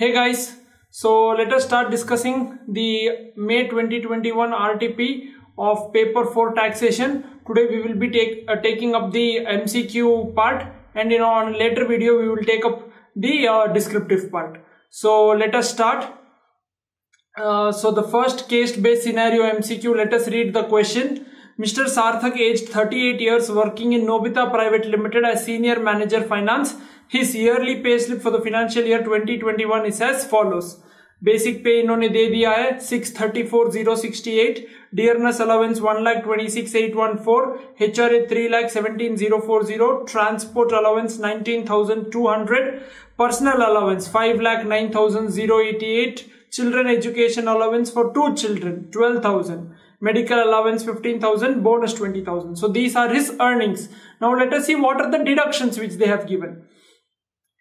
Hey guys, so let us start discussing the May 2021 RTP of paper 4 taxation. Today we will be taking up the MCQ part, and on a later video we will take up the descriptive part. So let us start. So the first case based scenario MCQ, let us read the question. Mr. Sarthak, aged 38 years, working in Nobita Private Limited as Senior Manager Finance. His yearly payslip for the financial year 2021 is as follows. Basic pay इन्होंने दे दिया है 634,068, dearness allowance 1,26,814, HRA 3,17,040, transport allowance 19,200, personal allowance 5,09,088, children education allowance for 2 children 12,000. Medical allowance 15,000, bonus 20,000. So these are his earnings. Now let us see what are the deductions which they have given.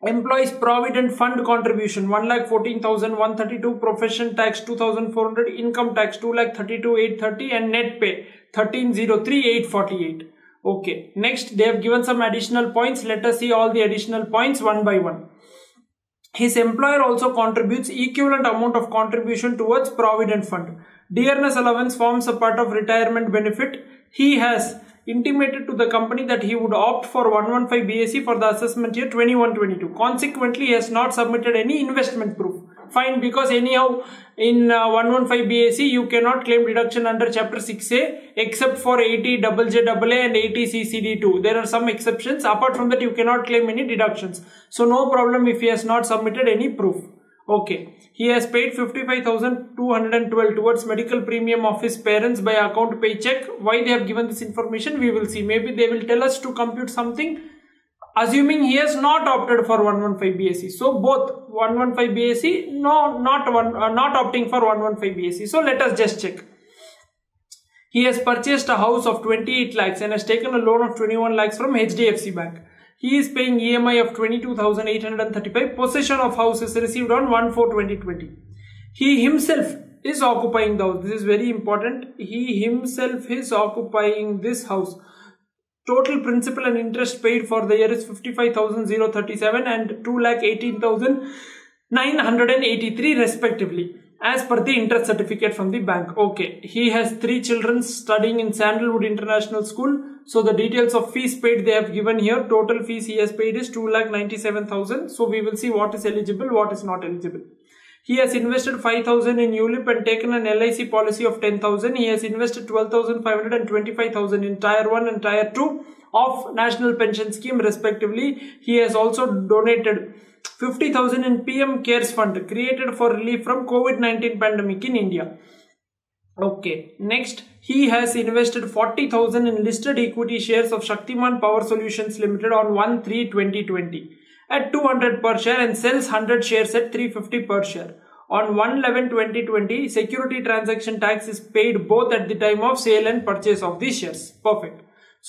Employees Provident Fund contribution 1,14,132, profession tax 2,400, income tax 2,32,830, and net pay 13,03,848. Okay, next they have given some additional points. Let us see all the additional points one by one. His employer also contributes equivalent amount of contribution towards Provident Fund. Dearness allowance forms a part of retirement benefit. He has intimated to the company that he would opt for 115 BAC for the assessment year 21-22. Consequently, he has not submitted any investment proof. Fine, because anyhow in 115 BAC you cannot claim deduction under chapter 6A except for 80 JJAA and 80 CCD2. There are some exceptions. Apart from that, you cannot claim any deductions. So no problem if he has not submitted any proof. Okay, he has paid 55,212 towards medical premium of his parents by account paycheck. Why they have given this information, we will see. Maybe they will tell us to compute something, assuming he has not opted for 115 BAC. So both 115 BAC, not opting for 115 BAC. So let us just check. He has purchased a house of 28 lakhs and has taken a loan of 21 lakhs from HDFC Bank. He is paying EMI of 22,835. Possession of house is received on 1/4/2020. He himself is occupying the house. This is very important. He himself is occupying this house. Total principal and interest paid for the year is 55,037 and 2,18,983 respectively, as per the interest certificate from the bank. Okay, he has 3 children studying in Sandalwood International School. So the details of fees paid they have given here. Total fees he has paid is 2,97,000. So we will see what is eligible, what is not eligible. He has invested 5,000 in ULIP and taken an LIC policy of 10,000. He has invested 12,500 and 25,000 in Tier 1 and Tier 2 of National Pension Scheme respectively. He has also donated 50,000 in PM CARES Fund created for relief from COVID-19 pandemic in India. Okay, next he has invested 40,000 in listed equity shares of Shaktiman Power Solutions Limited on 1/3/2020 at 200 per share and sells 100 shares at 350 per share. On 1/11/2020, security transaction tax is paid both at the time of sale and purchase of these shares. Perfect.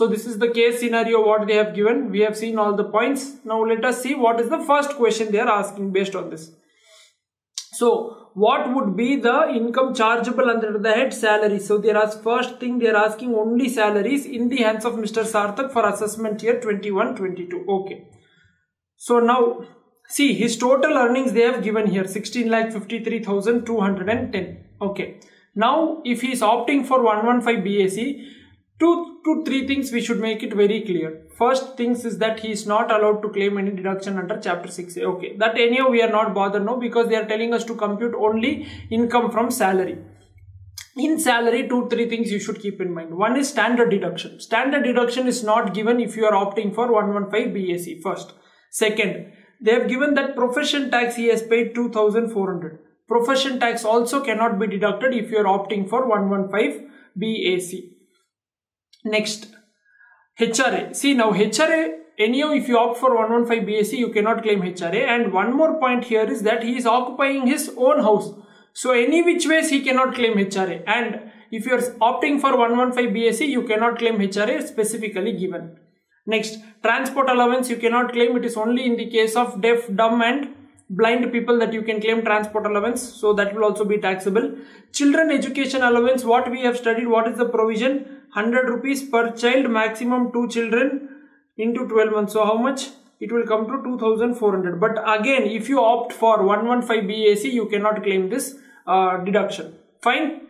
So this is the case scenario what they have given. We have seen all the points. Now let us see what is the first question they are asking based on this. So what would be the income chargeable under the head salary? So first thing they are asking only salaries in the hands of Mr. Sarthak for assessment year 21-22. Okay. So now see his total earnings they have given here 16,53,210. Okay. Now if he is opting for 115 BAC, two to three things we should make it very clear. First things is that he is not allowed to claim any deduction under chapter 6A. Okay, that anyhow we are not bothered now because they are telling us to compute only income from salary. In salary, 2-3 things you should keep in mind. One is standard deduction. Standard deduction is not given if you are opting for 115 BAC first. Second, they have given that profession tax he has paid 2,400. Profession tax also cannot be deducted if you are opting for 115 BAC. Next, HRA. See now HRA, anyhow if you opt for 115 BAC you cannot claim HRA, and one more point here is that he is occupying his own house. So any which ways he cannot claim HRA, and if you are opting for 115 BAC you cannot claim HRA specifically given. Next, transport allowance you cannot claim. It is only in the case of deaf, dumb and blind people that you can claim transport allowance. So that will also be taxable. Children education allowance, what we have studied, what is the provision? 100 rupees per child, maximum 2 children into 12 months. So how much? it will come to 2400. But again, if you opt for 115 BAC, you cannot claim this deduction. Fine.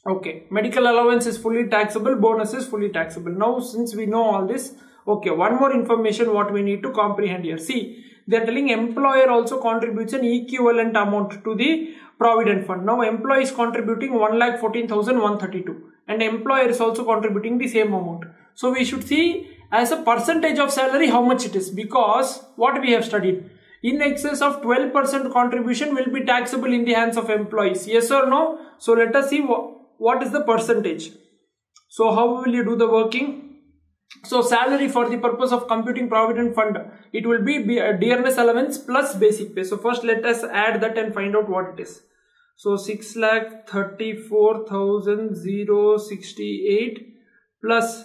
Okay, medical allowance is fully taxable, bonus is fully taxable. Now since we know all this, okay, one more information what we need to comprehend here. See, they are telling employer also contributes an equivalent amount to the provident fund. Now employee is contributing 1,14,132 and employer is also contributing the same amount. So we should see as a percentage of salary how much it is, because what we have studied, in excess of 12% contribution will be taxable in the hands of employees. Yes or no? So let us see what is the percentage. So how will you do the working? So salary for the purpose of computing provident fund, it will be dearness allowance plus basic pay. So first let us add that and find out what it is. So 6,34,068 plus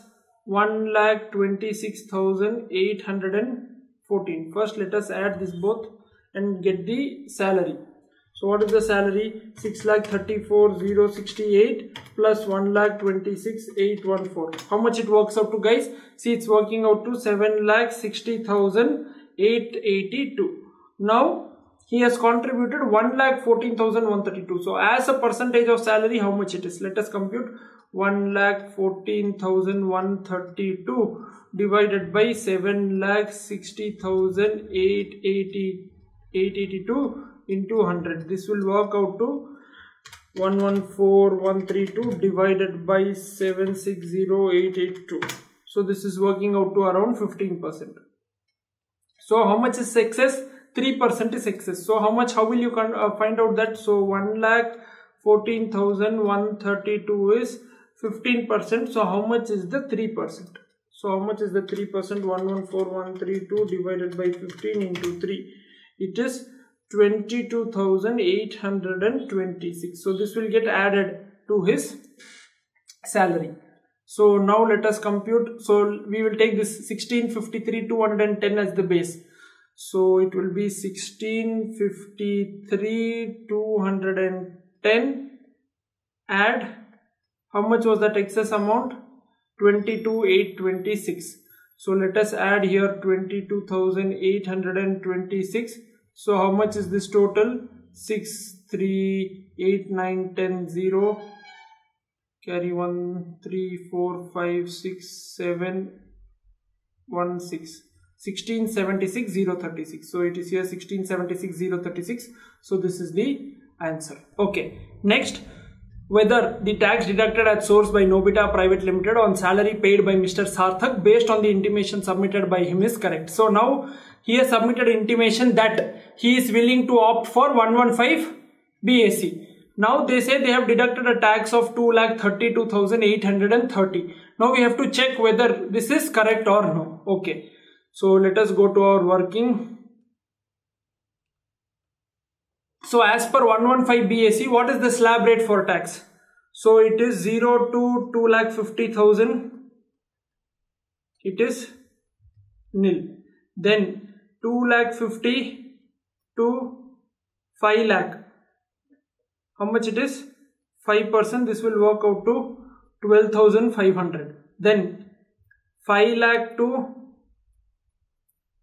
1,26,814. First let us add this both and get the salary. So what is the salary? 6,34,068 plus 1,26,814. How much it works out to, guys? See, it's working out to 7,60,882. Now he has contributed 1,14,132. So as a percentage of salary, how much it is? Let us compute. 1,14,132 divided by 7,60,882 into 100. This will work out to 114,132 divided by 760,882. So this is working out to around 15%. So how much is excess? 3% is excess. So how will you find out that? So 1,14,132 is 15%. So how much is the 3%? So how much is the 3%? 114,132 divided by 15 into 3. It is 22,826. So this will get added to his salary. So now let us compute. So we will take this 1653,210 as the base. So it will be 1653,210 add, how much was that excess amount? 22,826. So let us add here 22,826. So how much is this total? 6, 3, 8, 9, 10, 0. Carry 1, 3, 4, 5, 6, 7, 1, 6. 1676,036. So it is here 1676,036. So this is the answer. Okay. Next, whether the tax deducted at source by Nobita Private Limited on salary paid by Mr. Sarthak based on the intimation submitted by him is correct. So now he has submitted intimation that he is willing to opt for 115 BAC. Now they say they have deducted a tax of 2,32,830. Now we have to check whether this is correct or no. Okay. So let us go to our working. So as per 115 BAC, what is the slab rate for tax? So it is 0 to 2,50,000. It is nil. Then 2,50,000 to 5 lakh. How much it is? 5%. This will work out to 12,500. Then 5 lakh to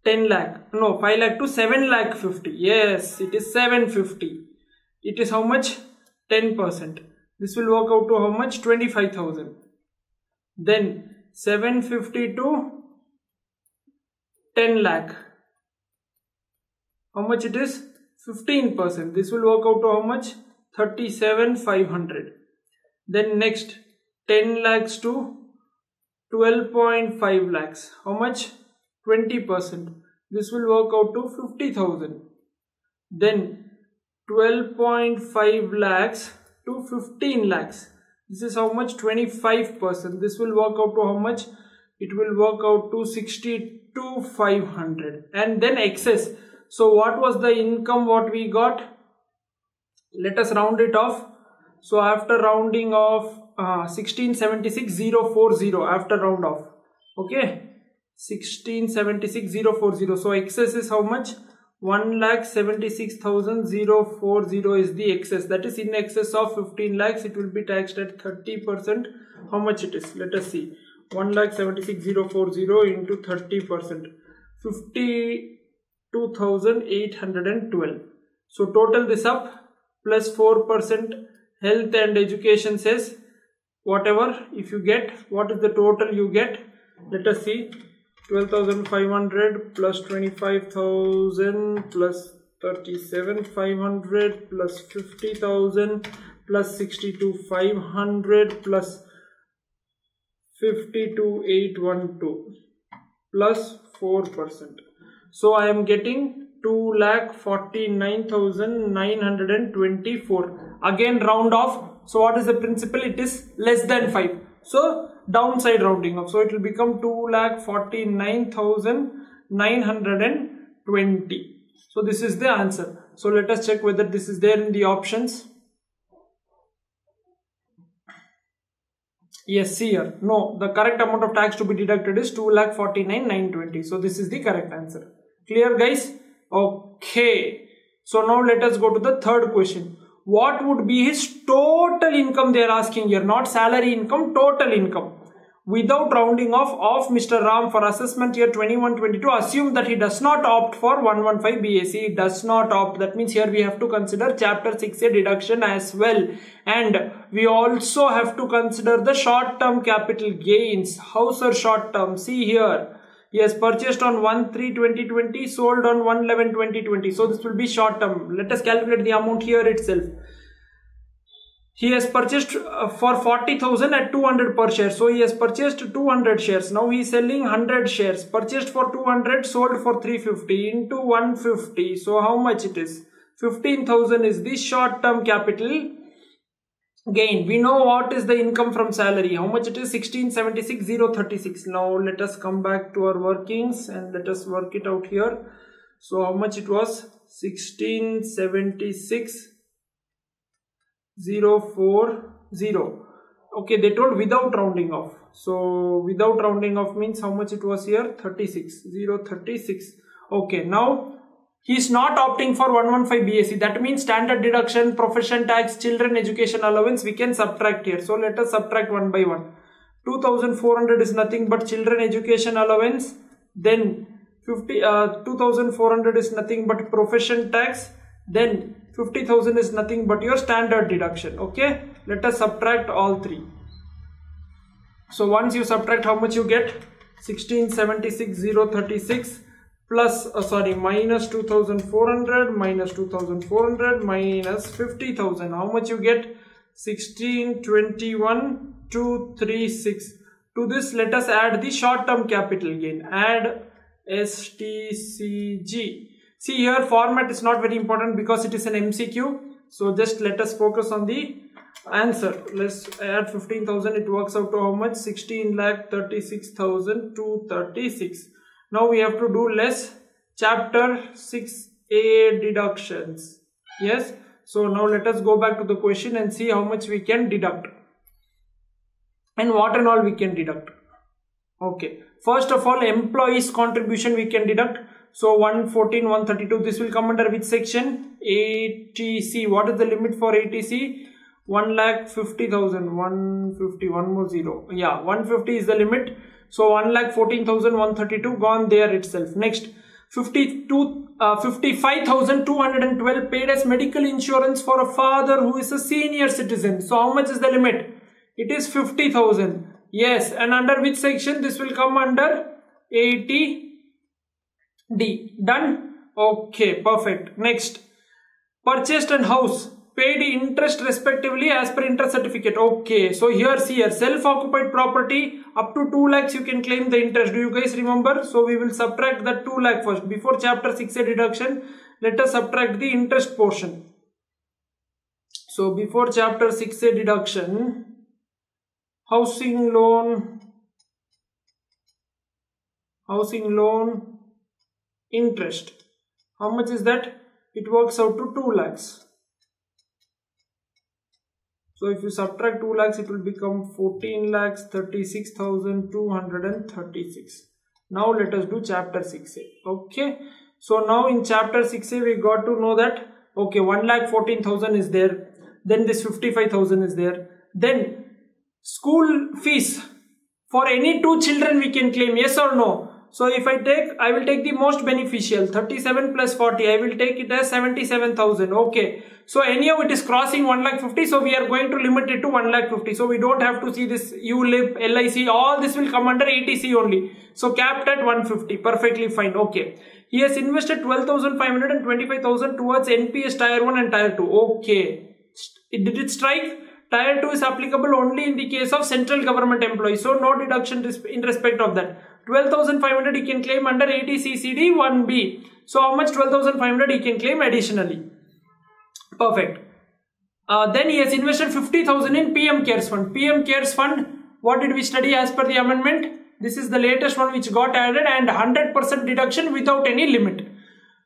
10 lakh. No, 5 lakh to 7 lakh 50. Yes, it is 750. It is how much? 10%. This will work out to how much? 25,000. Then 750 to 10 lakh. How much it is? 15%. This will work out to how much? 37,500. Then next 10 lakhs to 12.5 lakhs. How much? 20%. This will work out to 50,000. Then 12.5 lakhs to 15 lakhs. This is how much? 25%. This will work out to how much? It will work out to 62,500. And then excess. So what was the income what we got? Let us round it off. So after rounding off 1676,040 after round off. Okay. 1676,040. So excess is how much? 1,76,040 is the excess. That is in excess of 15 lakhs. It will be taxed at 30%. How much it is? Let us see. 1,76,040 into 30%. 52,812. So total this up plus 4% health and education says whatever. If you get, what is the total you get? Let us see. 12,500 plus 25,000 plus 37,500 plus 50,000 plus 62,500 plus 52,812 plus 4%. So I am getting 2,49,924. Again round off. So what is the principle? It is less than 5. So downside rounding off. So it will become 2,49,920. So this is the answer. So let us check whether this is there in the options. Yes, see here. No, the correct amount of tax to be deducted is 2,49,920. So this is the correct answer. Clear, guys? Okay. So now let us go to the third question. What would be his total income they are asking here? Not salary income, total income. Without rounding off of Mr. Ram for assessment year 21-22, assume that he does not opt for 115 BAC. He does not opt. That means here we have to consider chapter 6A deduction as well. And we also have to consider the short-term capital gains. How's our short-term? See here. He has purchased on 1/3/2020, sold on 1/11/2020. So this will be short-term. Let us calculate the amount here itself. He has purchased for 40,000 at 200 per share. So he has purchased 200 shares. Now he is selling 100 shares. Purchased for 200, sold for 350 into 150. So how much it is? 15,000 is the short-term capital gain. We know what is the income from salary. How much it is? 1676,036. Now let us come back to our workings and let us work it out here. So how much it was? 1676,040. Okay, they told without rounding off. So without rounding off means how much it was here? 36,036. Okay, now he is not opting for 115 BAC. That means standard deduction, profession tax, children education allowance we can subtract here. So let us subtract one by one. 2,400 is nothing but children education allowance. Then 2,400 is nothing but profession tax. Then 50,000 is nothing but your standard deduction. Okay, let us subtract all three. So once you subtract, how much you get? 1676,036 plus minus 2,400 minus 2,400 minus 50,000. How much you get? 1621,236. To this let us add the short term capital gain. Add STCG. See here, format is not very important because it is an MCQ. So just let us focus on the answer. Let's add 15,000. It works out to how much? 16,36,236. Now we have to do less chapter 6A deductions. Yes. So now let us go back to the question and see how much we can deduct. And what and all we can deduct. Okay. First of all, employees' contribution we can deduct. So 114, 132, this will come under which section? ATC. What is the limit for ATC? 1,50,000. 150, one more zero. Yeah, 150 is the limit. So 1,14,132 gone there itself. Next, 55,212 paid as medical insurance for a father who is a senior citizen. So how much is the limit? It is 50,000. Yes, and under which section? This will come under 80D. Done? Okay, perfect. Next, purchased and house paid interest respectively as per interest certificate. Okay, so here see here, self-occupied property up to 2 lakhs you can claim the interest. Do you guys remember? So we will subtract that 2 lakh first. Before chapter 6A deduction, let us subtract the interest portion. So before chapter 6A deduction, housing loan interest. How much is that? It works out to 2 lakhs. So if you subtract 2 lakhs, it will become 14,36,236. Now let us do chapter 6A. Okay. So now in chapter 6A, we got to know that, okay, 1,14,000 is there. Then this 55,000 is there. Then school fees for any 2 children we can claim, yes or no? So if I will take the most beneficial, 37 plus 40, I will take it as 77,000. Okay. So anyhow it is crossing 1,50,000, so we are going to limit it to 1,50,000. So we don't have to see this ULIP, LIC, all this will come under ATC only. So capped at 150, perfectly fine. Okay. He has invested 12,500 and 25,000 towards NPS Tier 1 and Tier 2. Okay. Did it strike? Tier 2 is applicable only in the case of central government employees. So no deduction in respect of that. 12,500 he can claim under ATCCD 1B. So how much 12,500 he can claim additionally. Perfect. Then he has invested 50,000 in PM Cares Fund. PM Cares Fund, what did we study as per the amendment? This is the latest one which got added, and 100% deduction without any limit.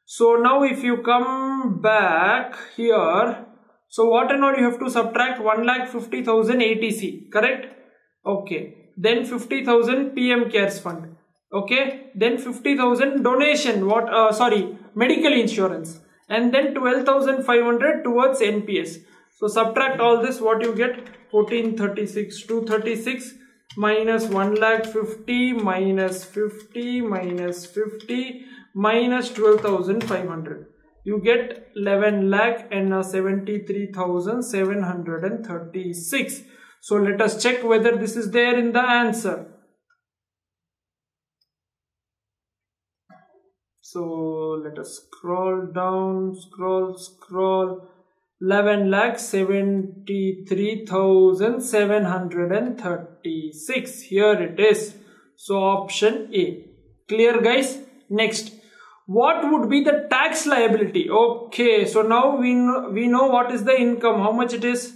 So now if you come back here, so what and all you have to subtract 1,50,000 ATC, correct? Okay. Then 50,000 PM Cares Fund. Okay. Then 50,000 donation, medical insurance. And then 12,500 towards NPS. So subtract all this, what you get? 1436, 236 minus 1,50,000 minus 50 minus 50 minus 12,500. You get 11,73,736. So let us check whether this is there in the answer. So let us scroll down, scroll. 11,73,736. Here it is. So option A. Clear, guys? Next. What would be the tax liability? Okay, so now we know what is the income, how much it is.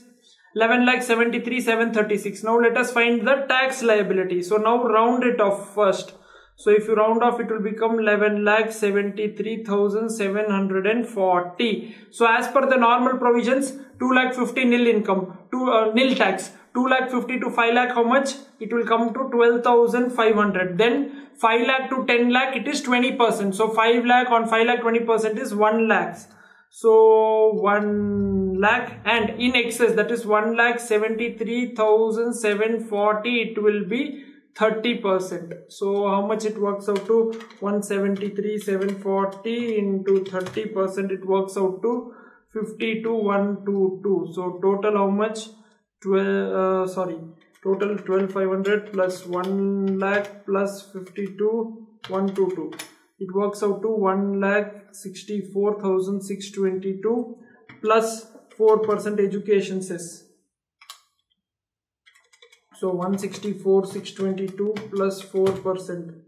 11,73,736. Now let us find the tax liability. So now round it off first. So if you round off, it will become 11,73,740. So as per the normal provisions, 2,50,000 nil income, nil tax. 2,50,000 to 5 lakh, how much? It will come to 12,500. Then 5 lakh to 10 lakh, it is 20%. So 5 lakh on 5 lakh 20% is 1 lakh. So 1 lakh, and in excess, that is 1,73,740, it will be 30%. So how much it works out to? 173,740 into 30%, it works out to 52,122. So total how much? Total 12,500 plus 1 lakh plus 52,122. It works out to 1,64,622 plus 4% education cess. So 164,622 plus 4%,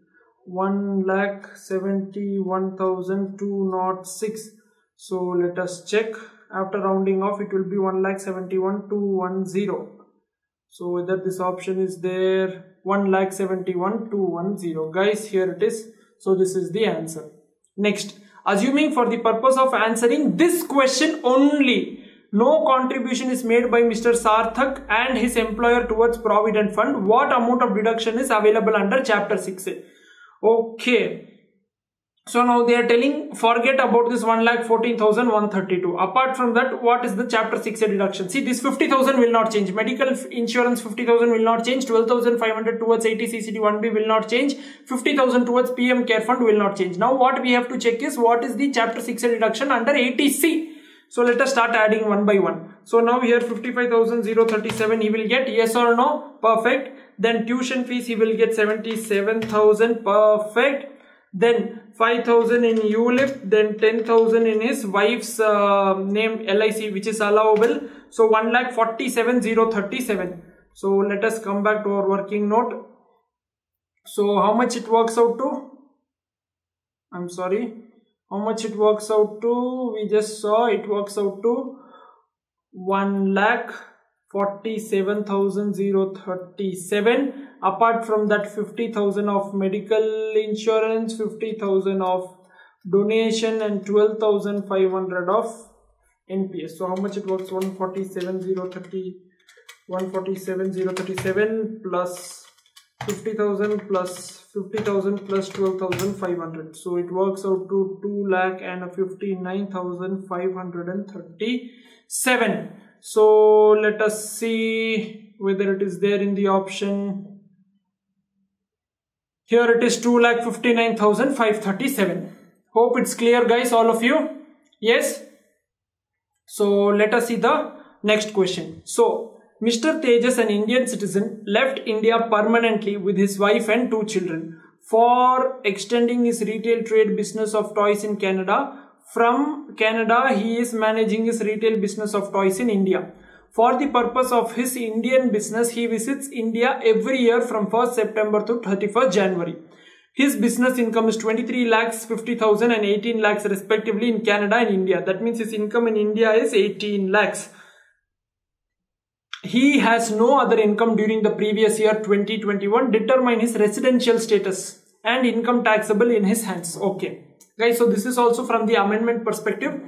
1,71,206. So let us check. After rounding off, it will be 1,71,210. So whether this option is there, 1,71,210. Guys, here it is. So this is the answer. Next, assuming for the purpose of answering this question only, no contribution is made by Mr. Sarthak and his employer towards Provident Fund, what amount of deduction is available under Chapter 6A? Okay. So now they are telling, forget about this 1,14,132. Apart from that, what is the Chapter 6A deduction? See, this 50,000 will not change. Medical insurance 50,000 will not change. 12,500 towards ATCCD 1B will not change. 50,000 towards PM Care Fund will not change. Now what we have to check is, what is the Chapter 6A deduction under ATC? So let us start adding one by one. So now here 55,037 he will get, yes or no? Perfect. Then tuition fees he will get 77,000. Perfect. Then 5,000 in ULIP, then 10,000 in his wife's name LIC, which is allowable. So 1,47,037. So let us come back to our working note. So how much it works out to? I'm sorry. How much it works out to? We just saw it works out to 1,47,037. Apart from that, 50,000 of medical insurance, 50,000 of donation, and 12,500 of NPS. So how much it works? 147,037 plus 50,000 plus 50,000 plus 12,500. So it works out to 2,59,537. So let us see whether it is there in the option. Here it is 2,59,537. Hope it's clear, guys, all of you. Yes. So let us see the next question. So Mr. Tejas, an Indian citizen, left India permanently with his wife and 2 children for extending his retail trade business of toys in Canada. From Canada, he is managing his retail business of toys in India. For the purpose of his Indian business, he visits India every year from 1st September to 31st January. His business income is 23 lakhs, 50,000 and 18 lakhs respectively in Canada and India. That means his income in India is 18 lakhs. He has no other income during the previous year 2021. Determine his residential status and income taxable in his hands. Okay. Guys, so this is also from the amendment perspective.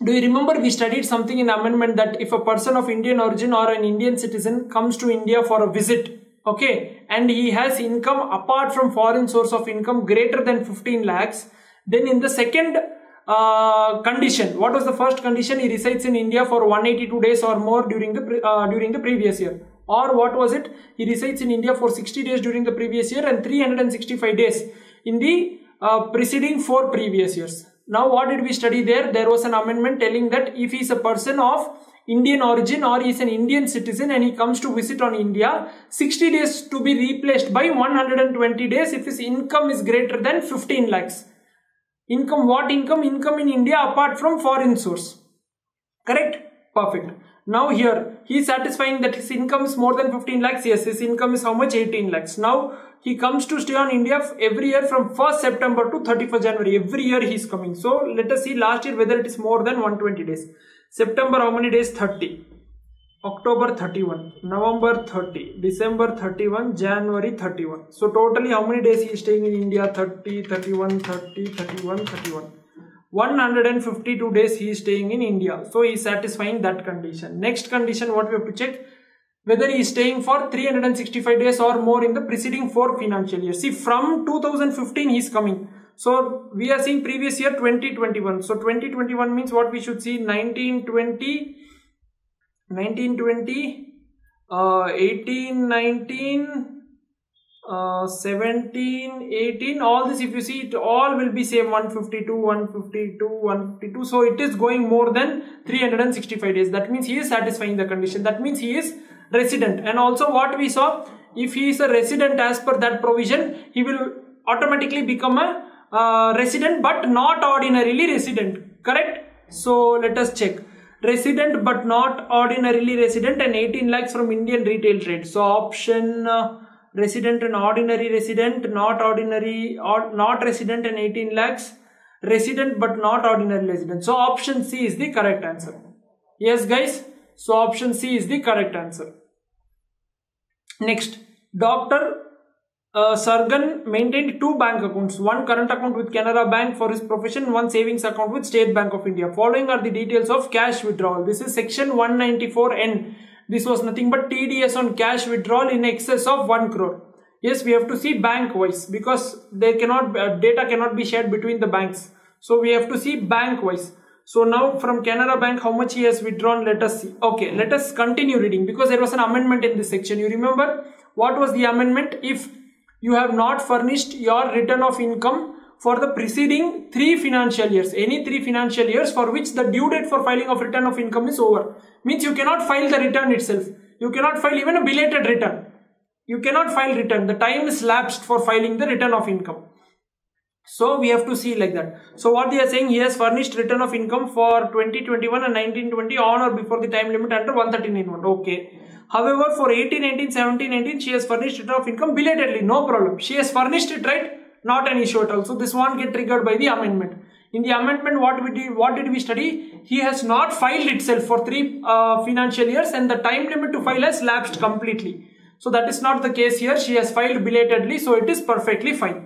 Do you remember we studied something in amendment that if a person of Indian origin or an Indian citizen comes to India for a visit, okay, and he has income apart from foreign source of income greater than 15 lakhs, then in the second condition, what was the first condition? He resides in India for 182 days or more during the previous year. Or what was it? He resides in India for 60 days during the previous year and 365 days in the preceding 4 previous years. Now what did we study there? There was an amendment telling that if he is a person of Indian origin or he is an Indian citizen and he comes to visit on India, 60 days to be replaced by 120 days if his income is greater than 15 lakhs. Income, what income? Income in India apart from foreign source. Correct? Perfect. Now here, he is satisfying that his income is more than 15 lakhs. Yes, his income is how much? 18 lakhs. Now, he comes to stay on India every year from 1st September to 31st January. Every year he is coming. So, let us see last year whether it is more than 120 days. September, how many days? 30. October 31. November 30. December 31. January 31. So, totally how many days he is staying in India? 30, 31, 30, 31, 31. 152 days he is staying in India. So, he is satisfying that condition. Next condition, what we have to check? Whether he is staying for 365 days or more in the preceding 4 financial years. See, from 2015 he is coming. So, we are seeing previous year 2021. So, 2021 means what we should see? 18, 19, 17, 18, all this if you see it all will be same 152, 152, 152. So, it is going more than 365 days. That means he is satisfying the condition. That means he is resident. And also what we saw, if he is a resident as per that provision, he will automatically become a resident but not ordinarily resident. Correct? So, let us check. Resident but not ordinarily resident and 18 lakhs from Indian retail trade. So, option resident and ordinary resident, not ordinary or not resident and 18 lakhs, resident but not ordinary resident. So, option C is the correct answer. Yes, guys. So, option C is the correct answer. Next, Dr. Sargan maintained 2 bank accounts, one current account with Canara Bank for his profession, one savings account with State Bank of India. Following are the details of cash withdrawal. This is section 194N. This was nothing but TDS on cash withdrawal in excess of 1 crore. Yes, we have to see bank wise because they cannot data cannot be shared between the banks. So we have to see bank wise. So now from Canara Bank, how much he has withdrawn? Let us see. Okay, let us continue reading because there was an amendment in this section. You remember what was the amendment? If you have not furnished your return of income for the preceding 3 financial years, any 3 financial years for which the due date for filing of return of income is over, means you cannot file the return itself. You cannot file even a belated return. You cannot file return. The time is lapsed for filing the return of income. So, we have to see like that. So, what they are saying, he has furnished return of income for 2021 and 1920 on or before the time limit under 139(1). Okay. However, for 18, 17, 18, she has furnished return of income belatedly. No problem. She has furnished it, right? Not an issue at all. So, this won't get triggered by the amendment. In the amendment, what did we study? He has not filed itself for 3 financial years and the time limit to file has lapsed completely. So, that is not the case here. She has filed belatedly. So, it is perfectly fine.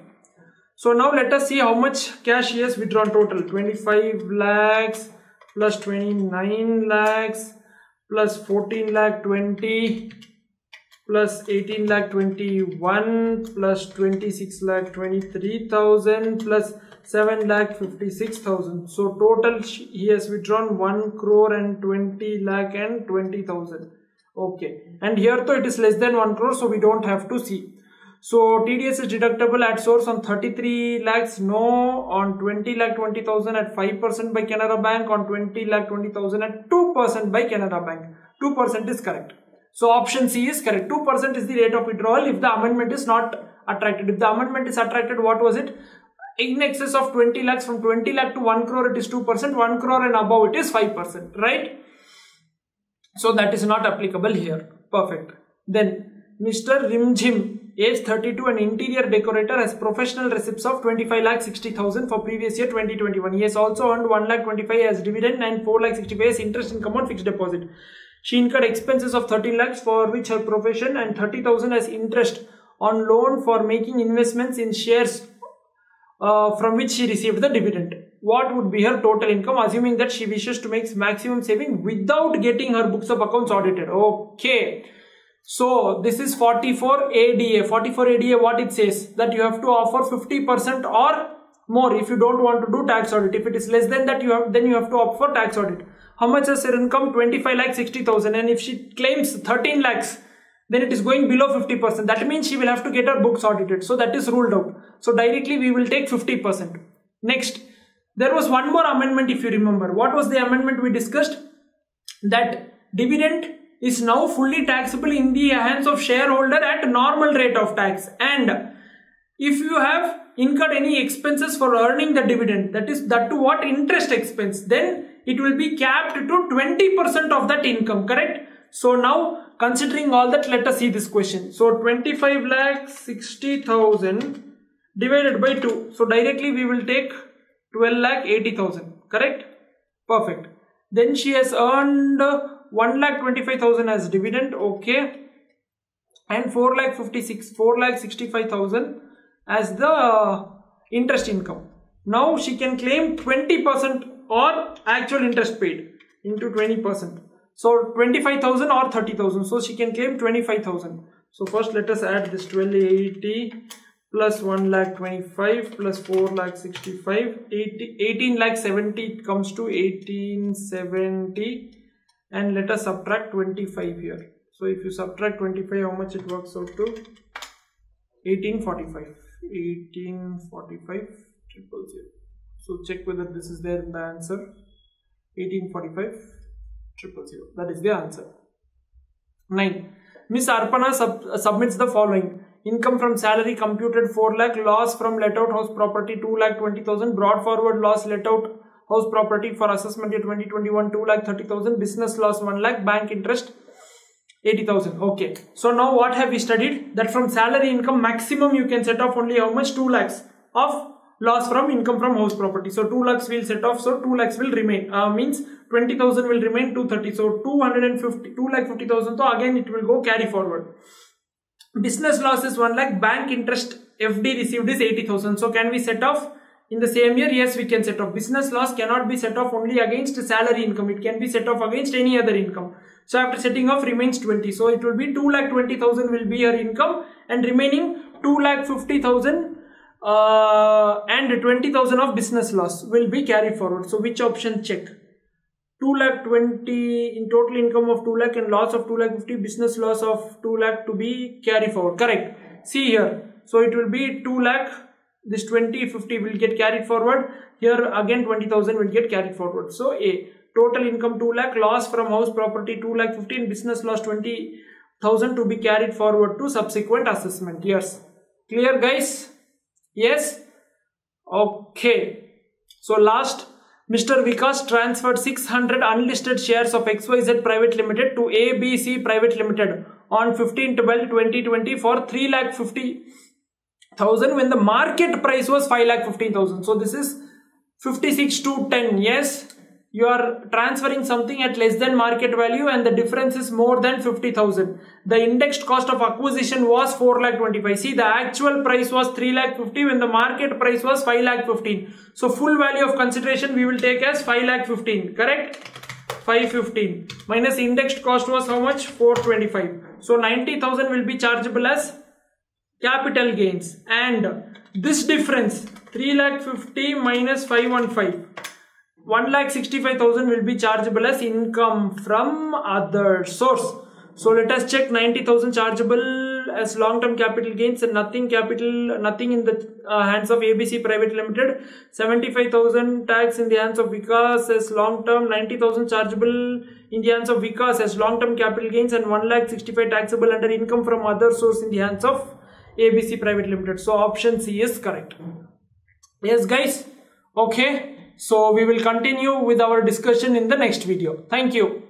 So, now let us see how much cash he has withdrawn total. 25 lakhs plus 29 lakhs plus 14 lakh 20 plus 18 lakh 21 plus 26 lakh 23,000 plus 7 lakh 56,000. So, total he has withdrawn 1 crore and 20 lakh and 20,000. Okay. And here though it is less than 1 crore, so we don't have to see. So TDS is deductible at source on 33 lakhs, no. On 20 lakh 20,000 at 5% by Canara Bank, on 20 lakh 20,000 at 2% by Canara Bank. 2% is correct. So option C is correct. 2% is the rate of withdrawal if the amendment is not attracted. If the amendment is attracted, what was it? In excess of 20 lakhs, from 20 lakh to 1 crore it is 2%, 1 crore and above it is 5%, right? So that is not applicable here. Perfect. Then Mr. Rimjim, age 32, an interior decorator, has professional receipts of 25 lakh 60,000 for previous year 2021. He has also earned 1 lakh 25 as dividend and 4 lakh 65 as interest income on fixed deposit. She incurred expenses of 13 lakhs for which her profession and 30,000 as interest on loan for making investments in shares from which she received the dividend. What would be her total income, assuming that she wishes to make maximum saving without getting her books of accounts audited? Okay. So this is 44 ADA. 44 ADA, what it says? That you have to offer 50% or more if you don't want to do tax audit. If it is less than that, then you have to opt for tax audit. How much is her income? 25 lakh 60,000. And if she claims 13 lakhs, then it is going below 50%. That means she will have to get her books audited. So that is ruled out. So directly we will take 50%. Next, there was one more amendment if you remember. What was the amendment we discussed? That dividend is now fully taxable in the hands of shareholder at normal rate of tax. And if you have incurred any expenses for earning the dividend, that to what interest expense, then it will be capped to 20% of that income, correct? So now considering all that, let us see this question. So 25 lakh 60,000 divided by 2. So directly we will take 12 lakh 80,000, correct? Perfect. Then she has earned 1 lakh 25,000 as dividend, okay, and 4 lakh 65,000 as the interest income. Now she can claim 20% or actual interest paid into 20%. So 25,000 or 30,000. So she can claim 25,000. So first let us add this 1280 plus 1 lakh 25 plus 4 lakh 65, 18 lakh 70 comes to 1870, and let us subtract 25 here. So if you subtract 25, how much it works out to? 1845. 1845 000. So check whether this is there in the answer. 1845 000. That is the answer. 9. Miss Arpana submits the following. Income from salary computed 4 lakh, loss from let out house property 2 lakh 20,000, brought forward loss let out house property for assessment year 2021 2 lakh 30,000, business loss 1 lakh, bank interest 80,000. Okay. So now what have we studied? That from salary income maximum you can set off only how much? 2 lakhs of loss from income from house property. So 2 lakhs will set off. So 2 lakhs will remain. Means 20,000 will remain 230. So 250, 2 lakh 50,000. So again it will go carry forward. Business loss is 1 lakh. Bank interest FD received is 80,000. So can we set off in the same year? Yes, we can set off. Business loss cannot be set off only against salary income. It can be set off against any other income. So after setting off remains 20. So it will be 2 lakh 20,000 will be her income, and remaining 2 lakh 50,000 and 20,000 of business loss will be carried forward. So which option check? 2 lakh 20 in total income of 2 lakh and loss of 2 lakh 50, business loss of 2 lakh to be carried forward. Correct. See here. So it will be 2 lakh. This 20, 50 will get carried forward. Here again 20,000 will get carried forward. So A. Total income 2 lakh, loss from house property 2 lakh 15, business loss 20,000 to be carried forward to subsequent assessment. Yes. Clear guys? Yes? Okay. So last, Mr. Vikas transferred 600 unlisted shares of XYZ Private Limited to ABC Private Limited on 15/12/2020 for 3,50,000 when the market price was 5,15,000. So this is 56 to 10. Yes. You are transferring something at less than market value and the difference is more than 50,000. The indexed cost of acquisition was 4,25,000. See, the actual price was 3,50,000 when the market price was 5,15,000. So full value of consideration we will take as 5,15,000. Correct? 515 minus indexed cost was how much? 425. So 90,000 will be chargeable as capital gains, and this difference 3,50,000 minus 515. 1,65,000 will be chargeable as income from other source. So let us check 90,000 chargeable as long-term capital gains and nothing in the hands of ABC Private Limited. 75,000 tax in the hands of Vikas as long-term, 90,000 chargeable in the hands of Vikas as long-term capital gains, and 1,65,000 taxable under income from other source in the hands of ABC Private Limited. So option C is correct. Yes guys, okay, so we will continue with our discussion in the next video. Thank you.